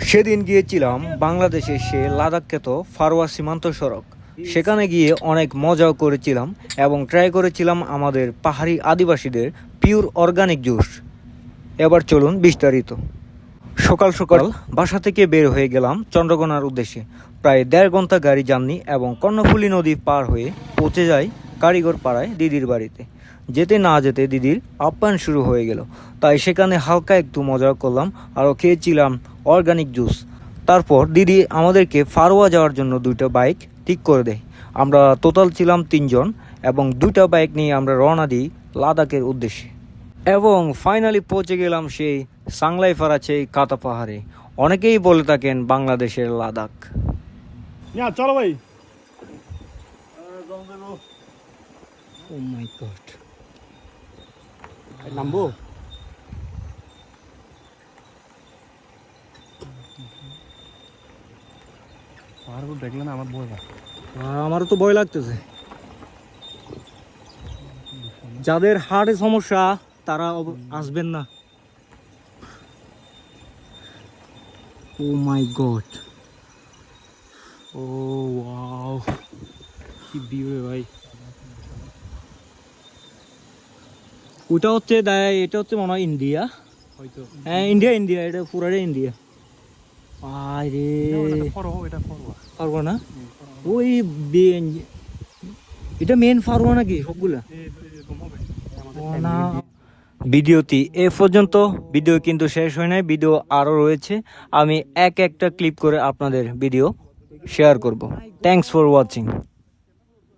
সেদিন গিয়েছিলাম বাংলাদেশে সে লাদাখ খ্যাত ফারোয়া সীমান্ত সড়ক। সেখানে গিয়ে অনেক মজাও করেছিলাম এবং ট্রাই করেছিলাম আমাদের পাহাড়ি আদিবাসীদের পিওর অর্গানিক জুস। এবার চলুন বিস্তারিত। সকাল সকাল বাসা থেকে বের হয়ে গেলাম চন্দ্রকোনার উদ্দেশ্যে। প্রায় 1.5 ঘন্টা গাড়ি জার্নি এবং কর্ণফুলী নদী পার হয়ে পৌঁছে যাই কারিগর পাড়ায় দিদির বাড়িতে। যেতে না যেতে দিদির আপ্যায়ন শুরু হয়ে গেল, তাই সেখানে হালকা একটু মজা করলাম আরও খেয়েছিলাম অর্গানিক জুস। তারপর দিদি আমাদেরকে ফারোয়া যাওয়ার জন্য 2টা বাইক ঠিক করে দেয়। আমরা টোটাল ছিলাম 3 জন এবং 2টা বাইক নিয়ে আমরা রওনা দিই লাদাখের উদ্দেশ্যে। এবং ফাইনালি পৌঁছে গেলাম সেই সাংলাই ফারাছে কাতা পাহাড়ে। অনেকেই বলে থাকেন বাংলাদেশের লাদাখ। চলো ভাই। ও মাই গড, নামবো? পাহাড় দেখলে না আমার ভয় লাগে। আমারও তো ভয় লাগতেছে। যাদের হার্টে সমস্যা তারা আসবেন না। ও মাই গড, ও ওয়াও, কি ভিউ রে ভাই। ওটা হচ্ছে এটা হচ্ছে মনে হয় ইন্ডিয়া, হয়তো। হ্যাঁ ইন্ডিয়া, এটা পুরাটাই ইন্ডিয়া। আরে ফারওয়া না, ওই এটা মেন ফারওয়া নাকি সবগুলা? না, ভিডিওটি এ পর্যন্ত। ভিডিও কিন্তু শেষ হয় নাই, ভিডিও আরও রয়েছে। আমি একটা ক্লিপ করে আপনাদের ভিডিও শেয়ার করব। Thanks for watching.